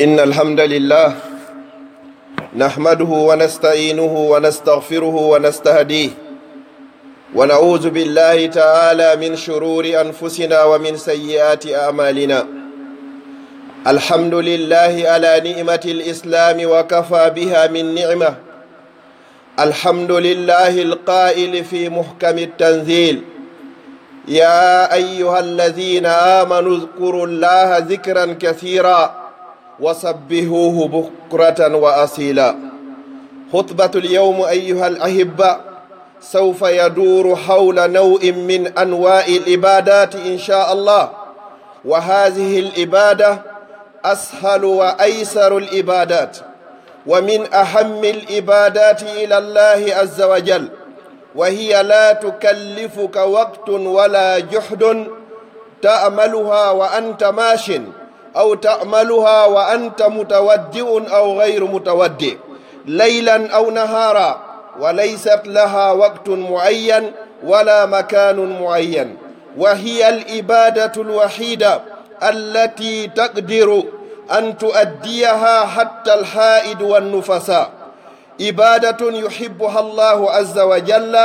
إن الحمد لله نحمده ونستعينه ونستغفره ونستهديه ونعوذ بالله تعالى من شرور أنفسنا ومن سيئات أعمالنا. الحمد لله على نعمة الإسلام وكفى بها من نعمة. الحمد لله القائل في محكم التنزيل: يا أيها الذين آمنوا اذكروا الله ذكرا كثيرا وسبحوه بكرة وأصيلا. خطبة اليوم أيها الأحبة سوف يدور حول نوع من أنواع العبادات إن شاء الله، وهذه العبادة أسهل وأيسر العبادات، ومن أهم العبادات إلى الله عز وجل، وهي لا تكلفك وقت ولا جهد تعملها وأنت ماش، أو تعملها وأنت متودع أو غير متودع، ليلا أو نهارا، وليست لها وقت معين ولا مكان معين، وهي العبادة الوحيدة التي تقدر أن تؤديها حتى الحائض والنفساء. عبادة يحبها الله عز وجل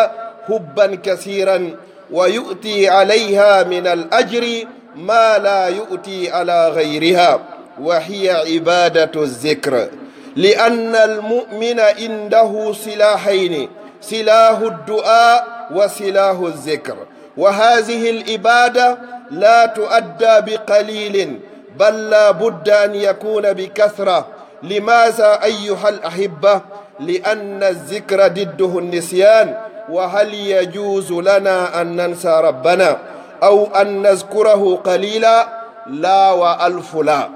حبا كثيرا، ويؤتي عليها من الأجر ما لا يؤتي على غيرها، وهي عبادة الذكر. لأن المؤمن عنده سلاحين: سلاح الدعاء وسلاح الذكر، وهذه العبادة لا تؤدى بقليل، بل لا بد أن يكون بكثرة. لماذا أيها الأحبة؟ لأن الذكر ضده النسيان، وهل يجوز لنا أن ننسى ربنا أو أن نذكره قليلا؟ لا وألف لا.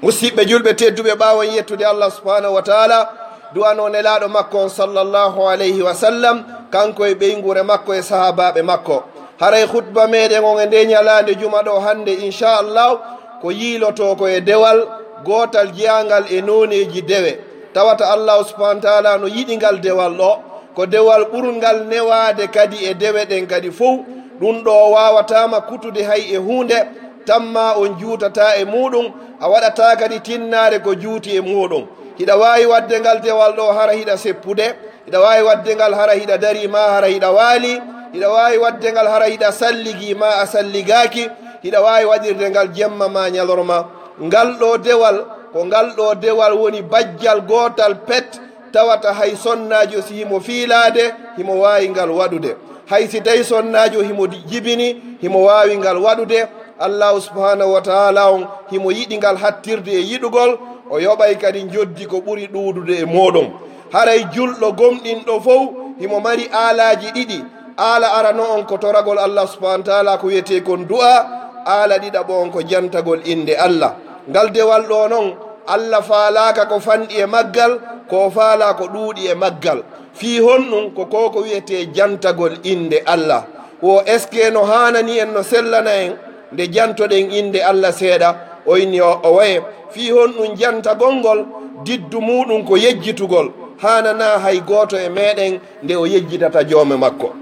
musidɓe julɓe tedduɓe ɓawo yettude allah subhanahu wa taala duwano nelaɗo makko sallallahu alayhi wa sallam, kanko e ɓeygure makko e sahabaɓe makko. haray khutba meɗen on e nde ñalande juma ɗo hande inchallah ko yiiloto ko e dewal gotal jiyangal e noneji dewe. tawata allah subhanahu wa taala no yiɗingal dewal ɗo ko dewal ɓurgal newade kadi e dewe ɗen kadi fof. ɗum ɗo wawatama kutude hay e hunde tamma on juutata e muɗum, a waɗata kadi tinnare ko juuti e muɗum. hiɗa wawi wadde ngal dewal ɗo hara hiɗa seppude, hiɗa wawi wadde ngal hara hiɗa dari ma hara hiɗa waali, hiɗa wawi wadde ngal hara hiɗa salligi ma a salligaki, hiɗa wawi waɗirde ngal jemma ma ñalorma. ngal ɗo dewal ko ngal ɗo dewal woni bajjal gotal pet, tawata hay sonnajo si himo fiilade himo wawi ngal waɗude, hay si tawi sonnajo himo jibini himo wawi ngal waɗude. allahu subhanahu wa taala on himo yiɗi ngal hattirde e yiɗugol, o yoɓay kadi joddi ko ɓuri ɗuudude e moɗon. haray julɗo gomɗinɗo fof himo mari aalaji ɗiɗi. aala arano on ko toragol allah subhanahu wa taala ko wiyete kon du'a, aala ɗiɗaɓo on ko jantagol inde allah. ngal dewal ɗo noon allah faalaka ko fanɗi e maggal, ko faala ko ɗuuɗi e maggal. fii honɗum ko ko wiyete jantagol inde allah. o est ce que no hanani en no sellana en nde jantoɗen inde allah seeɗa? o inni o waye fii honɗum jantagol ngol diddu muɗum ko yejjitugol, hanana hay goto e meɗen nde o yejjitata joome makko.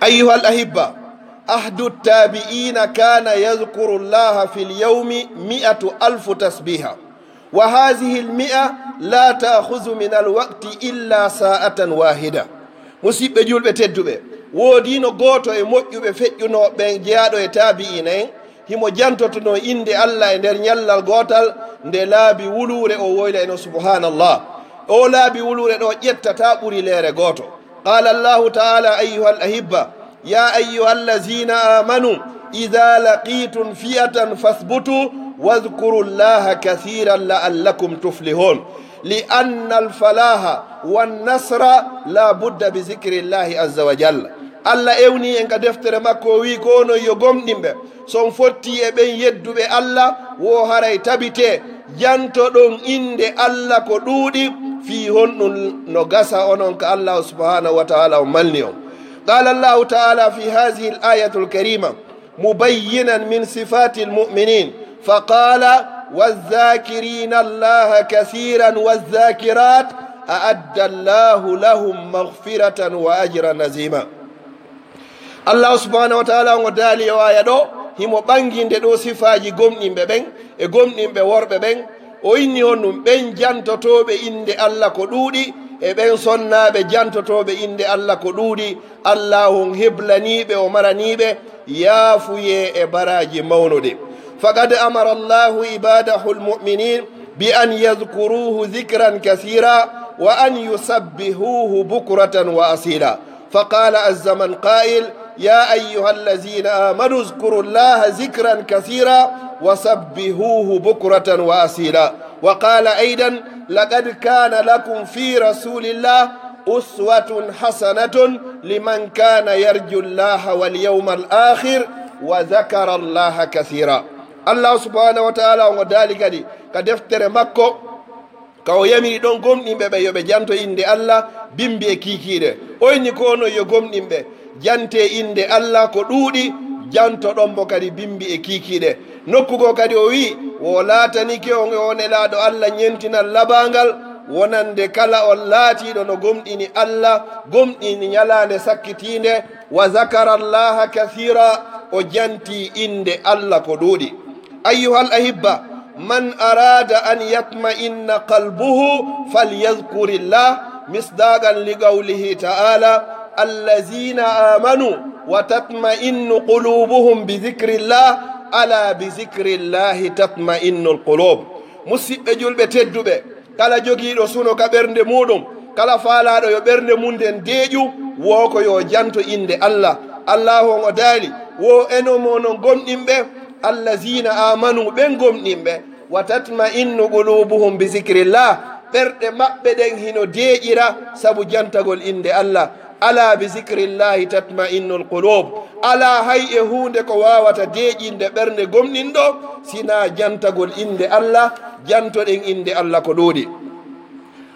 أيها الأحبة أحد التابعين كان يذكر الله في اليوم 100,000 تسبيحة، وهذه 100 لا تأخذ من الوقت إلا ساعة واحدة. musidɓe julɓe tedduɓe, woodino goto e moƴƴuɓe feƴƴunoɓe jeyaɗo e taabi'ina en himo jantotono inde allah e nder ñallal gotal nde laabi wulure o woyla eno subhanallah. o laabi wulure ɗo ƴettata ɓuri leere goto. قال الله تعالى: أيها الأحبة يا أيها الذين آمنوا إذا لقيتم فئة فاثبتوا واذكروا الله كثيرا لعلكم تفلحون. لأن الفلاح والنصر لا بد بذكر الله عز وجل. allah ewni en ka deftere makko wi kono yo gomɗinɓe son fotti e ɓen yedduɓe allah wo haray tabite jantoɗon inde allah ko ɗuuɗi fi honɗum no gasa onon ka allah subhanahu wa taala o malni on. qala allahu taala fi hadihi l ayatu lkarima mubayyinan min sifati lmuminin faqala wazakirina allaha kathiran wazakirat aadda allahu lahum maghfiratan wa ajran azima. allah subhanahu wa taala ngo daali o aya ɗo himo ɓanginde ɗo sifaji gomɗinɓe ɓen e gomɗinɓe worɓe ɓen o inni honnum ɓen jantotoɓe inde Allah ko ɗuuɗi e ɓen sonnaɓe jantotoɓe inde Allah ko ɗuuɗi Allah on heblaniɓe o maraniɓe yaafuye e baraji mawnude faqad amara Allahu ibadahu lmuminin bi an yadhkuruhu dhikran kathira wa an yusabbihuhu bukratan wa asila فقال عز من قائل يا أيها الذين آمنوا اذكروا الله ذكرا كثيرا وسبحوه بكرة وأصيلا وقال أيضا لقد كان لكم في رسول الله أسوة حسنة لمن كان يرجو الله واليوم الآخر وذكر الله كثيرا الله سبحانه وتعالى وذلك دي كدفتر مكة kawo yamiri ɗon gomɗinɓe ɓe yoɓe janto inde Allah bimbi e kikiɗe oyni kono yo gomɗinɓe jante inde Allah ko ɗuuɗi janto ɗon bo kadi bimbi e kikiɗe nokkugo kadi o wi wo laatanike on e on elaɗo Allah ñentinan labangal wonande kala on laatiɗo no gomɗini Allah gomɗini ñalande sakkitinde wa zakara allaha kathira o janti inde Allah ko ɗuuɗi ayyuhal ahibba من أراد أن يطمئن قلبه فليذكر الله مصداقا لقوله تعالى الذين آمنوا وتطمئن قلوبهم بذكر الله ألا بذكر الله تطمئن القلوب مسيب جلب تدب كلا جوغي رسولو كبرند مودم كلا فالا يو برند موندن ديجو ووكو يو جانتو إند الله الله ودالي wo eno mono gomɗinɓe allazina amanu ɓen gomɗinɓe wa tatma'innu qulubuhum bi zicrillah ɓerɗe maɓɓe ɗen hino deeƴira sabu jantagol inde Allah ala bi zicrillahi tatma'innu lqulub ala hay e hunde ko wawata deeƴinde ɓernde gomɗinɗo sina jantagol inde Allah jantoɗen inde Allah ko ɗuuɗi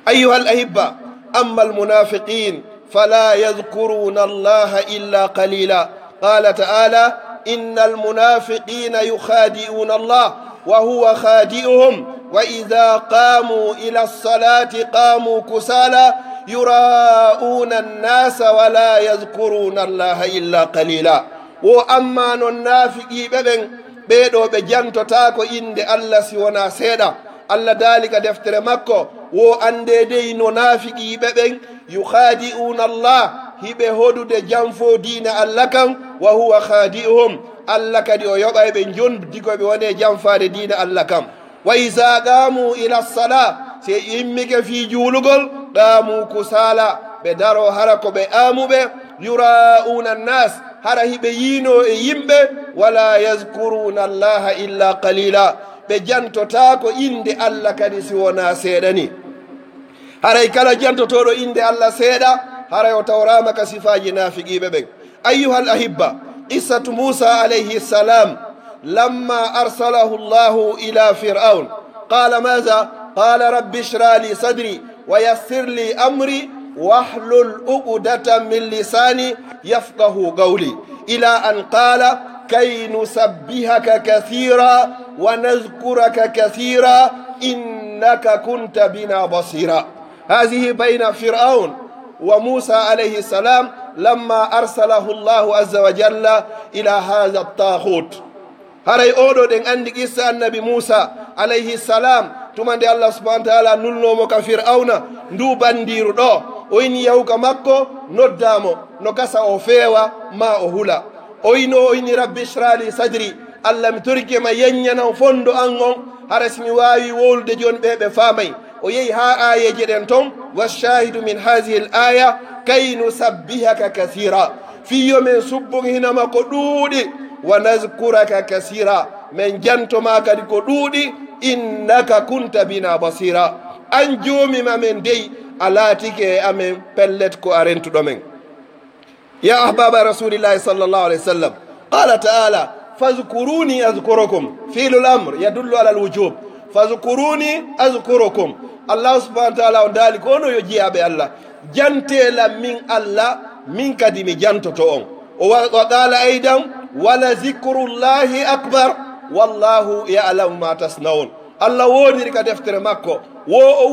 ayuha al ahibba amma almunafiqin fala yadhkuruna allaha illa qalila قال تعالى إن المنافقين يخادعون الله وهو خادئهم وإذا قاموا إلى الصلاة قاموا كسالى يراءون الناس ولا يذكرون الله إلا قليلا وأما النافقين ببن بيدو بجانتو تاكو إند الله سيونا سيدا الله ذلك دفتر مكو وأندي دي نافقين ببن يخادعون الله hiɓe hodude janfo diina Allah kan wa huwa khadi'uhum Allah kadi o yoɓa ɓe jondi koɓe wone janfade diina Allah kam wa isa qamu ila sala se yimmike fi juulugol qamu kusala ɓe daro hara ko ɓe amuɓe yura'una nnas hara hiɓe yiino e yimɓe wala yazkuruna allaha illa qalila ɓe jantotako inde Allah kadi si wona seeɗani haray kala jantotoɗo inde Allah seeɗa haray o tawrama ka sifaji nafiqiɓe ɓen ayyuha al ahibba qissatu musa alayhi salam lamma arsalahu llahu ila fir'aun qala maza qala rabbi ishrah li sadri wa yassir li amri wahlul uqdatan min lisani yafqahu qawli ila an qala kay nusabbihaka kathira wa nadhkuraka kathira innaka kunta bina basira هذه بين فرعون وموسى عليه السلام لما أرسله الله عز وجل إلى هذا الطاغوت هاي أودو دين عندي قصة النبي موسى عليه السلام تمان دي الله سبحانه وتعالى نلو مكا فرعون ندو بانديرو دو وين يوكا مكو ندامو نكسا أوفيوا ما أهولا وين ربي اشرح لي صدري الله متركي ما ينينا فندو أنغم هرسمي واوي وولد جون بيبي فامي ويي ها آية جدن توم والشاهد من هذه الآية كي نسبحك كثيرا في يوم سبق هنا ما قدودي ونذكرك كثيرا من جنت ما قد قدودي إنك كنت بنا بصيرا أنجومي ما من دي ألاتك أمن بلتك أرنت دومين يا أحباب رسول الله صلى الله عليه وسلم قال تعالى فاذكروني أذكركم فعل الأمر يدل على الوجوب فاذكروني أذكركم الله سبحانه وتعالى وندالي كونو يجيابي الله جنتلا من الله من كدمي جنتو وقال أيضا ولذكر الله أكبر والله يعلم ما تصنعون الله ووني كدفتر مكو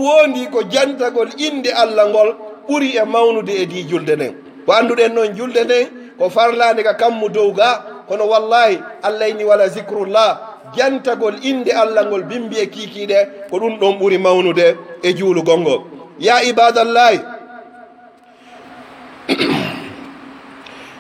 ووني كو جنتغول إندي الله ngol ɓuri e mawnude e di julde nden ko annduɗen noon julde nden ko farlande ka kammu dow ga kono wallahi allah ini wala zicrullah jantagol inde allah ngol bimbi e kikiɗe ko ɗum ɗon ɓuri mawnude e juulugol ngol ya ibadallahi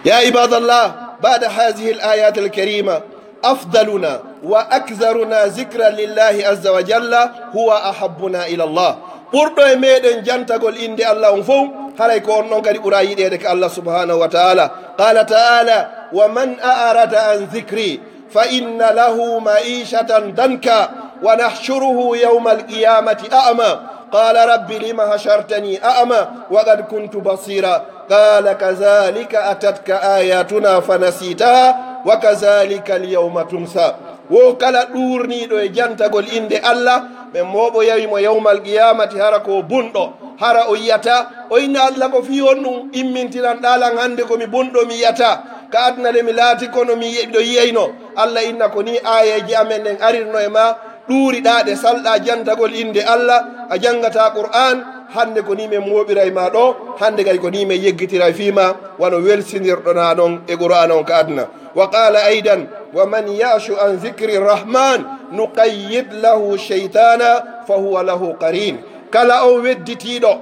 يا عباد الله بعد هذه الآيات الكريمة أفضلنا وأكثرنا ذكرا لله عز وجل هو أحبنا إلى الله ɓurɗo e meɗen jantagol inde allah on fof haray ko on ɗon kadi ɓura yiɗede ko allah subhanahu wa taala qala taala wa man a'rada an dhikri fa inna lahu ma'ishatan danka wa nahshuruhu yawma alqiyamati a'ma قال رب لما حشرتني أعمى وقد كنت بصيرا قال كذلك أتتك آياتنا فنسيتها وكذلك اليوم تنسى وكلا دورني دو جانتagol inde Allah be mobo yawimo yawmal qiyamati hara ko bundo hara o yata o inna Allah ko fi honnu immintiran dalan hande ko mi bundo mi yata ka adna le mi lati kono mi do yeyno Allah inna ko ni ayaji amen en arirno e ma ɗuuri ɗaɗe salɗa jantagol inde allah a jangata qur'an hande ko ni min moɓira e ma ɗo hande kadi ko ni min yeggitira fima wano welsinirɗona ɗon e qur'an on ka adna wa qala aidan wa man yashu an dhicri rrahman nuqayyid lahu sheytana fa huwa lahu qarin kala o wedditiɗo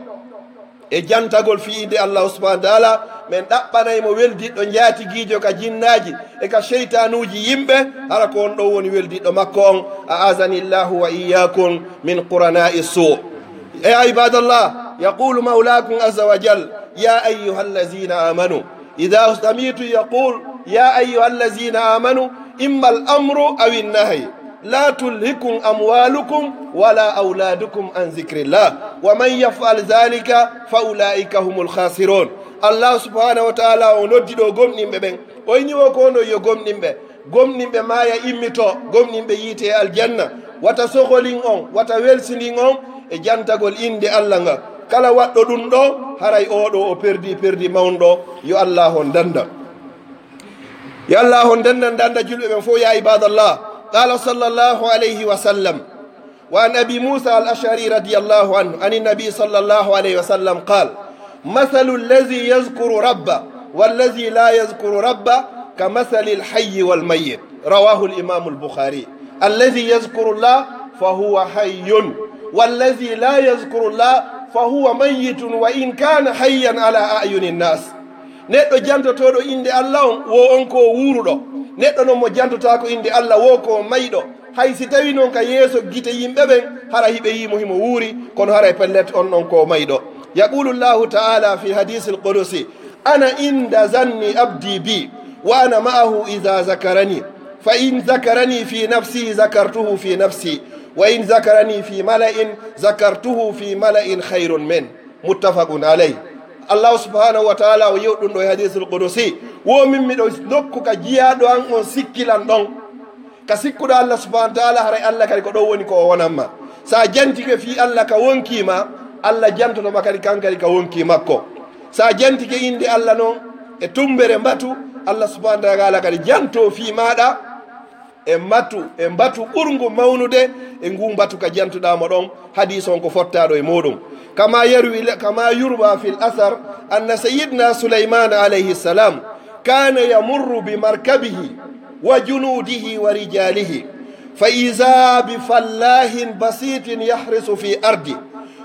e jantagol fi inde allah subahana taala min ɗaɓɓanaymo weldiɗɗo jaatigiijo ka jinnaji e ka cheytanuji yimɓe hara ko on ɗo woni weldiɗɗo makko on a asanillahu wa iyakum min quranai sou ya ibadallah yaqulu maulakum aza wa jal ya ayuha allazina amanu ida samitu yaqul ya ayuha allazina amanu imma al amru aw innahy la tulhikum amwalukum wala auladukum an dhikrillah wa man yaf'al dhalika fa ulaika humul khasirun allah subhanahu wa taala o noddi ɗo gomɗinɓe ɓen o yiñiwo ko no yo gomɗinɓe maya immito gomɗinɓe yiite e aljanna wata soholin on wata welsidin on e jantagol inde allah nga kala waɗɗo ɗum ɗo haray oɗo o perdi mawnɗo yo allah on danda yo allah on danda julɓe ɓen fof ya ibadallah qala sallllahu alayhi wa sallam wa an abi musa al ashari radiallahu anhu an nabi sallllahu alayhi wa sallam qal مثل الذي يذكر ربه والذي لا يذكر ربه كمثل الحي والميت رواه الإمام البخاري الذي يذكر الله فهو حي والذي لا يذكر الله فهو ميت وإن كان حيا على أعين الناس neɗɗo jantotoɗo inde allah on wo on ko wuruɗo neɗɗo noon mo jantotako inde allah wo ko mayɗo hay si tawi noon ka yeeso guite yimɓe ɓen hara hiɓe yimo himo wuuri kono hara pellet on ɗon ko mayɗo يقول الله تعالى في حديث القدسي أنا عند ظن عبدي بي وأنا معه إذا ذكرني فإن ذكرني في نفسي ذكرته في نفسي وإن ذكرني في ملأ ذكرته في ملأ خير منه متفق عليه الله سبحانه وتعالى ويؤذن في حديث القدسي ومن نكك جيادو أن سكيلان دون كسكود الله سبحانه وتعالى هري الله كاري كدو وني كو ونما سا جانتيك في الله كونكيما allah jantotoma kadi kankadi ka wonki makko sa jantike inde allah noon e tumbere mbatu allah subhanahu wa taala kadi janto fi maɗa e mbatu ɓurgu mawnude e ngu mbatu ka jantuɗamo ɗon hadis on ko fottaɗo e muɗum kama yurwa fi l athar anna sayidna suleyman alayhi salam kana yamurru bi markabihi wa junudihi wa rijalihi fa iza bi fallahin basitin yahrisu fi ardi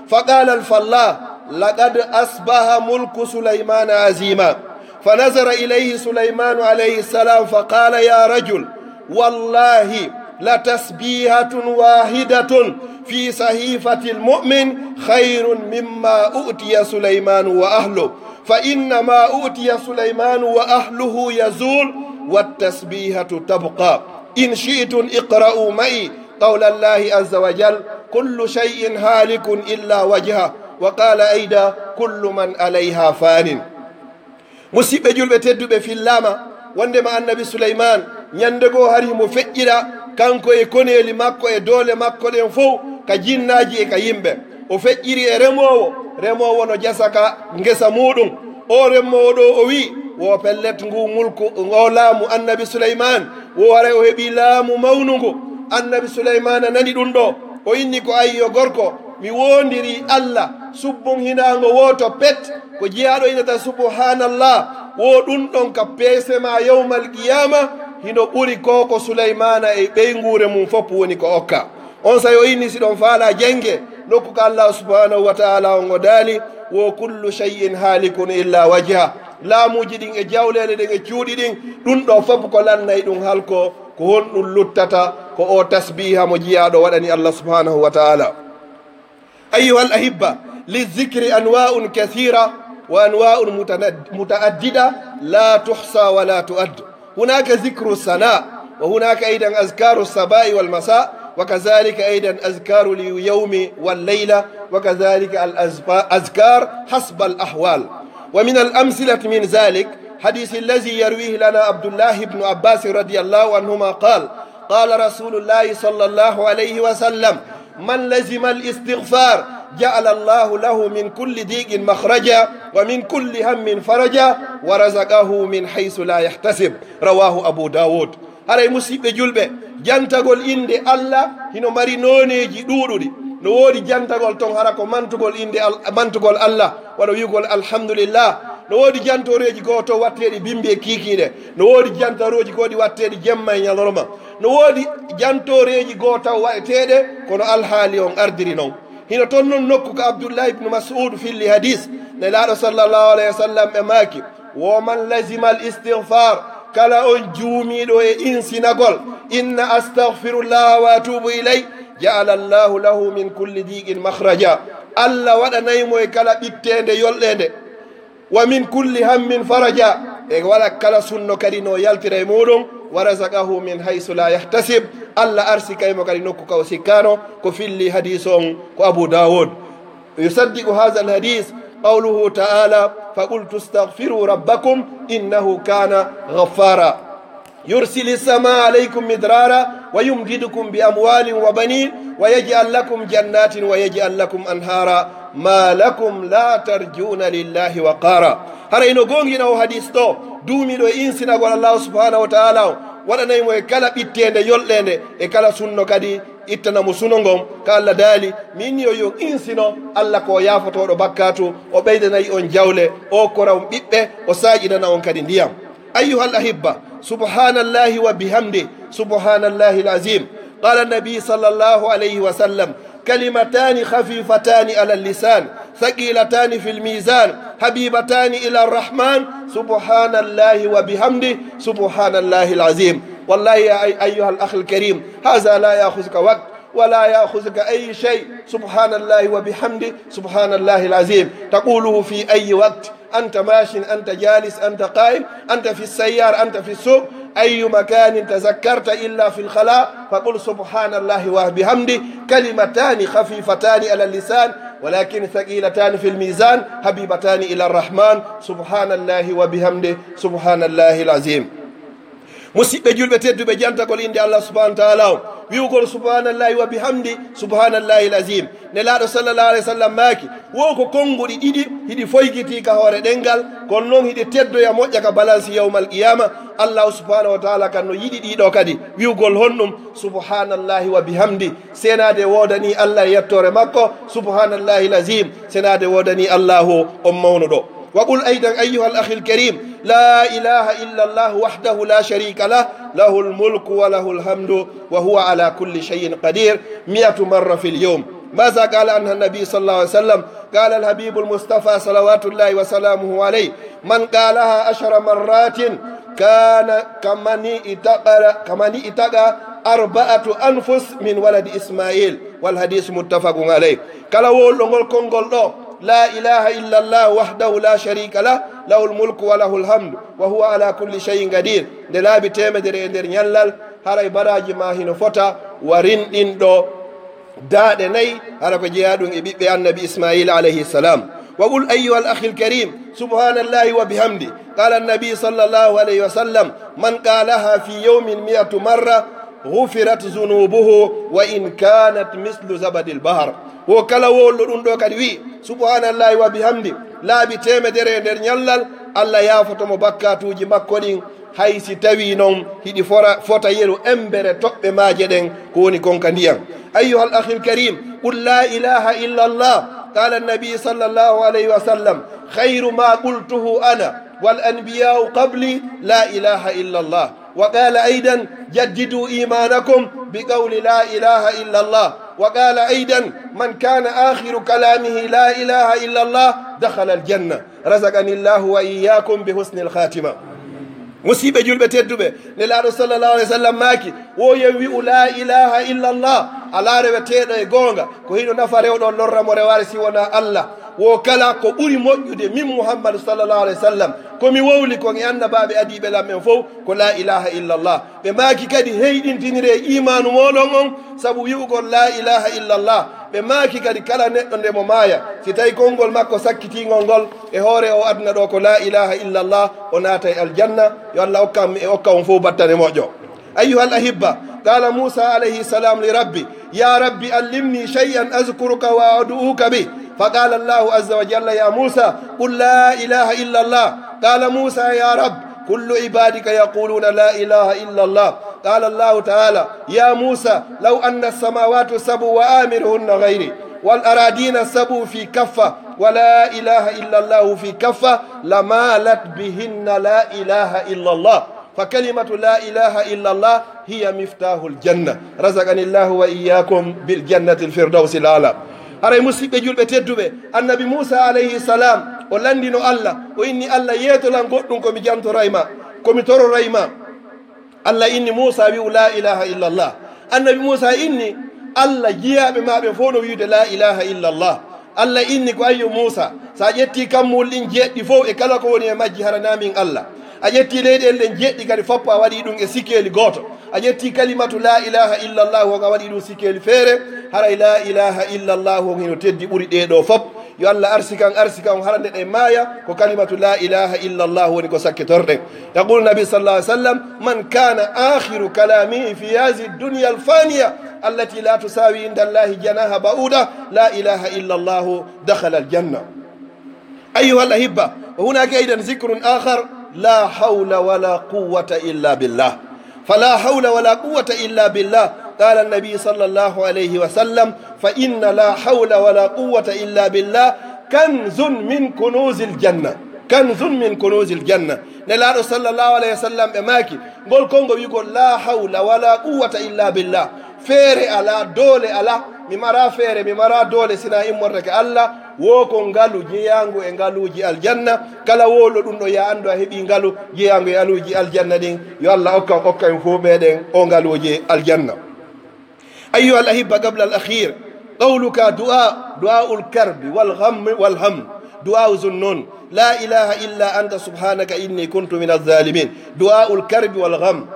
فقال الفلاح لقد أصبح ملك سليمان عظيما فنظر إليه سليمان عليه السلام فقال يا رجل والله لتسبيحة واحدة في صحيفة المؤمن خير مما أؤتي سليمان وأهله فإنما أؤتي سليمان وأهله يزول والتسبيحة تبقى إن شئتم اقرأوا معي قول الله عز وجل كل شيء هالك إلا وجهه وقال أيضا كل من عليها فان musidɓe julɓe tedduɓe fillama wondema annabi souleyman ñandego hari mo feƴƴira kanko e koneli makko e doole makko ɗen fof ka jinnaji e ka yimɓe o feƴƴiri e remowo no jasaka ngesa muɗum o remowo ɗo o wi wo pellet ngu mulku o laamu annabi souleyman wo wara o heeɓi laamu mawnugu annabi souleyman nani ɗum ɗo o inni ko ayyo gorko mi wondiri allah subbum hinago woto pet ko jeyaɗo inata subhanallah wo ɗum ɗon ka peesema yawmal qiyama hino ɓuri ko Sulaymana e ɓeygure mum fof woni ko okka on sayo inni siɗon faala jenge nokku ko Allah subhanahu wa ta'ala on o daali wo kullu shay'in halikun illa wajha laamuji ɗin e jawlele ɗen e cuuɗi ɗin ɗum ɗo fof ko lannayi ɗum halko ko honɗum luttata ko o tasbiha mo jiyaɗo waɗani Allah subhanahu wa ta'ala. أيها الأحبة للذكر أنواع كثيرة وأنواع متعددة لا تحصى ولا تؤد. هناك ذكر الثناء وهناك أيضا أذكار الصباح والمساء وكذلك أيضا أذكار اليوم والليلة وكذلك الأذكار حسب الأحوال. ومن الأمثلة من ذلك حديث الذي يرويه لنا عبد الله بن عباس رضي الله عنهما قال رسول الله صلى الله عليه وسلم من لزم الاستغفار جعل الله له من كل ضيق مخرجا ومن كل هم فرجا ورزقه من حيث لا يحتسب. رواه أبو داود. haray musidɓe julɓe jantagol inde Allah hino mari noneji ɗuɗuɗi no woodi jantagol ton hara ko mantugol Allah waɗa wiyugol alhamdulillah no woodi jantoreji goo to watteɗi bimbi e kikiɗe no woodi jantoreji goo ɗi watteɗi jemma e ñalorma no woodi jantoreji goo taw waɗeteɗe kono alhaali on ardiri noon hino toon noon nokku ko Abdoullah ibnu Mas'ud filli hadis nelaɗo sallllahu alayhi wa sallam ɓe maaki woman lazima al istighfar kala on juumiɗo e insinagol inna astahfirullah wa atubu ilay ja'ala allahu lahu min kulli diqin makhraja Allah waɗanaymo e kala ɓittende yolɗede wa min kulli hammin faraja e wala kala sunno kadi no yaltira e muɗum wa razaqahu min haysu la yahtasib Allah arsikaymo kadi nokku ka o sikkano ko filli hadis on ko Abu Dawud. yusaddiqu hadha al hadis قوله تعالى فقلت استغفروا ربكم إنه كان غفارا يرسل السماء عليكم مدرارا ويمددكم بأموال وبنين ويجعل لكم جنات ويجعل لكم أنهارا ما لكم لا ترجون لله وقارا. هرا إنو غونغينا وحديث تو دومي دو إنسنا قول الله سبحانه وتعالى waɗanaymo e kala ɓittende yolɗende e kala sunno kadi ittanamo suno ngon ka Allah daali min yo yo insino Allah ko yafotoɗo bakkatu o ɓeydanayi on jawle o koraw ɓiɓɓe o saƴinana on kadi ndiyam. أيها الأحبة سبحان الله وبحمده سبحان الله العظيم. قال النبي صلى الله عليه وسلم كلمتان خفيفتان على اللسان ثقيلتان في الميزان حبيبتان إلى الرحمن سبحان الله وبحمده سبحان الله العظيم. والله يا أيها الأخ الكريم هذا لا يأخذك وقت ولا يأخذك أي شيء. سبحان الله وبحمده سبحان الله العظيم تقوله في أي وقت، أنت ماش، أنت جالس، أنت قائم، أنت في السيارة، أنت في السوق، أي مكان تذكرت إلا في الخلاء فقل سبحان الله وبحمده. كلمتان خفيفتان على اللسان ولكن ثقيلتان في الميزان حبيبتان إلى الرحمن سبحان الله وبحمده سبحان الله العظيم. musidɓe julɓe tedduɓe jantagol inde Allah subhanahu wa ta'ala o wiwgol subhanallahi wa bihamdi subhanallahi l azim. nelaɗo sallallahu alayhi wa sallam maaki wo ko konnguɗi ɗiɗi hiɗi foygiti ka hoore ɗengal kono noon hiɗi teddoya moƴƴa ka balance yawmal qiyama. allahu subhanahu wa ta'ala kan no yiɗi ɗiɗo kadi wiwgol honɗum subhanallahi wa bihamdi senade wodani Allah e yettore makko subhanallahi l azim senade wodani allahu on mawno ɗo. وقل أيضا أيها الأخ الكريم لا إله إلا الله وحده لا شريك له له الملك وله الحمد وهو على كل شيء قدير 100 مرة في اليوم. ماذا قال عنها النبي صلى الله عليه وسلم؟ قال الحبيب المصطفى صلوات الله وسلامه عليه من قالها 10 مرات كان كمن اتقى 4 أنفس من ولد إسماعيل والحديث متفق عليه. كلا ولغول كونغول دو لا إله إلا الله وحده لا شريك له له الملك وله الحمد وهو على كل شيء قدير. دلا بتمدر اندر نيالال هاراي براجي ما هنا فوتا ورين دو داد ني هاراكو جيادون ابي النبي اسماعيل عليه السلام. وقل أيها الأخ الكريم سبحان الله وبحمده. قال النبي صلى الله عليه وسلم من قالها في يوم 100 مرة غفرت ذنوبه وإن كانت مثل زبد البحر. وكلا وولو دو كدي وي سبحان الله وبحمده لا بتمدر ندر نيالال الله يافتو مبكاتوجي ماكودين haysi tawi noon hiɗi fota yeru embere toɓɓe maaje ɗen ko woni konka ndiyam. أيها الأخ الكريم قل لا إله إلا الله. قال النبي صلى الله عليه وسلم خير ما قلته أنا والأنبياء قبلي لا إله إلا الله وقال أيضا جددوا إيمانكم بقول لا إله إلا الله. وقال أيضا من كان آخر كلامه لا إله إلا الله دخل الجنة. رزقني الله وإياكم بحسن الخاتمة. musiɓe julɓe tedduɓe nelaɗo sallllahu alih w sallam maaki wo yen wi'u la ilaha illallah ala rewe teeɗo e goonga ko hiɗo nafa rewɗo lorramo reware si wona allah wo kala ko ɓuri moƴƴude min mouhammadou sallllahu alih w sallam komi wowli kon e annabaɓe adiɓe lam en fof ko la ilaha illallah. ɓe maaki kadi heyɗintinire imanu moɗon on saabu wi'ugol la ilaha illallah. ɓe maaki kadi kala neɗɗo nde mo maaya si tawi konngol makko sakkitingol ngol e hoore o aduna ɗo ko la ilaha illallah o naata e aljanna. yo allah hokka on fof battane moƴƴo. أيها الأحبة قال موسى عليه السلام لربي يا ربي علمني شيئا أذكرك وأدعوك به. فقال الله عز وجل يا موسى قل لا إله إلا الله. قال موسى يا رب كل عبادك يقولون لا إله إلا الله. قال الله تعالى يا موسى لو أن السماوات السبع وآمرهن غيري والأراضين السبع في كفة ولا إله إلا الله في كفة لمالت بهن لا إله إلا الله. فكلمة لا إله إلا الله هي مفتاح الجنة. رزقني الله وإياكم بالجنة الفردوس الأعلى. haray musidɓe julɓe tedduɓe annabi moussa alayhi salam o landino allah o inni allah yeetolan goɗɗum komi jantorayma komi tororayma. allah inni moussa wi'u la ilaha illallah. annabi moussa inni allah jiyaɓe maɓe fof no wiide la ilaha illallah. allah inni ko ayyo moussa sa ƴetti kammol ɗin jeɗɗi fof e kala ko woni e majji haranamin allah. a ƴetti leyɗel ɗen jeɗɗi kadi foppo a waɗi ɗum e sikeli goto. a ƴetti kalimatu la ilaha illallah o a waɗi ɗum sikeli feere. haray la ilaha illallah o hino teddi ɓuri ɗeɗo fop. yo allah arsikan harande ɗe maaya ko kalimatu la ilaha illallah woni ko sakkitorɗen. yaqulu nabi sallallahu alih w sallam man kana akhiru kalamihi fi hasi dunia alfaniya allati la tusawi inda allahi janaha ba'uda la ilaha illallah dakhala aljanna. ayuha alahibba wa hunaka aidan zikrun akhar لا حول ولا قوة إلا بالله. فلا حول ولا قوة إلا بالله. قال النبي صلى الله عليه وسلم فإن لا حول ولا قوة إلا بالله كنز من كنوز الجنة. كنز من كنوز الجنة. نلاد صلى الله عليه وسلم أماكي قول كونغو يقول لا حول ولا قوة إلا بالله. feere ala doole ala mi mara feere mi mara doole sina immortake allah wo ko ngalu jeyangu e ngaluji aljanna. kala wolo ɗum ɗo ya andu a heeɓi ngalu jeyangu e aluji aljanna ɗin yo allah hokka en fof meɗen o ngaluji aljanna. أيها الأحبة قبل الأخير قولك دعاء الكرب والهم دعاء ذنون لا إله إلا أنت سبحانك إني كنت من الظالمين. دعاء الكرب والغم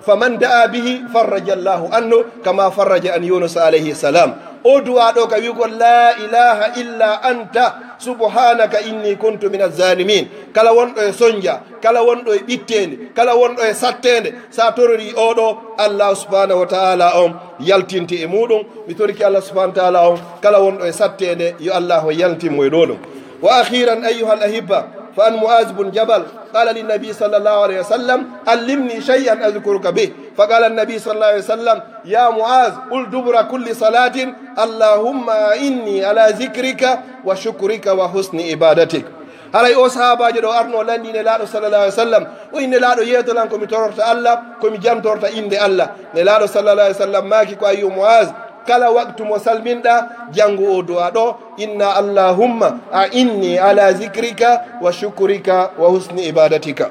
فمن دعا به فرج الله عنه كما فرج عن يونس عليه السلام. o duwa ɗo ka wigol la ilaha illa anta subhanaka inni kuntu min azalimin. kala wonɗo e sonja kala wonɗo e ɓittende kala wonɗo e sattende sa torori oɗo allah subhanahu wa taala on yaltinti e muɗum. mi toriki allah subhanahu wa taala on kala wonɗo e sattende yo allah o yaltinmo e ɗo ɗum. wa akhiran ayuha alahibba فأن معاذ بن جبل قال للنبي صلى الله عليه وسلم علمني شيئا أذكرك به. فقال النبي صلى الله عليه وسلم يا معاذ قل دبر كل صلاة اللهم إني على ذكرك وشكرك وحسن عبادتك. haray o sahabajo ɗo arno landi nelaɗo sallallah alih w sallam o ine laaɗo yeetolan komi tororta allah komi jantorta inde allah. nelaɗo sallallah alih w sallam maaki ko ayyu muaz kala waktu mo salminɗa jangu o du'a ɗo inna allahumma a inni ala zikrika wa shukrika wa husni ibadatika.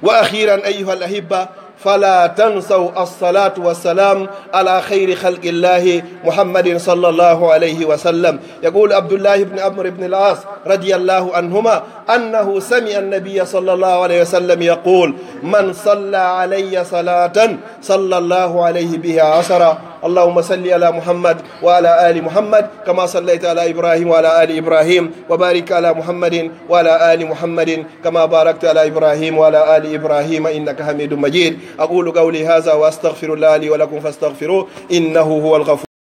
wa akhiran ayuha alahibba فلا تنسوا الصلاة والسلام على خير خلق الله محمد صلى الله عليه وسلم. يقول عبد الله بن عمرو بن العاص رضي الله عنهما أنه سمع النبي صلى الله عليه وسلم يقول من صلى علي صلاة صلى الله عليه بها عشرة. اللهم صل على محمد وعلى آل محمد كما صليت على إبراهيم وعلى آل إبراهيم وبارك على محمد وعلى آل محمد كما باركت على إبراهيم وعلى آل إبراهيم إنك حميد مجيد. أقول قولي هذا وأستغفر الله لي ولكم فاستغفروه إنه هو الغفور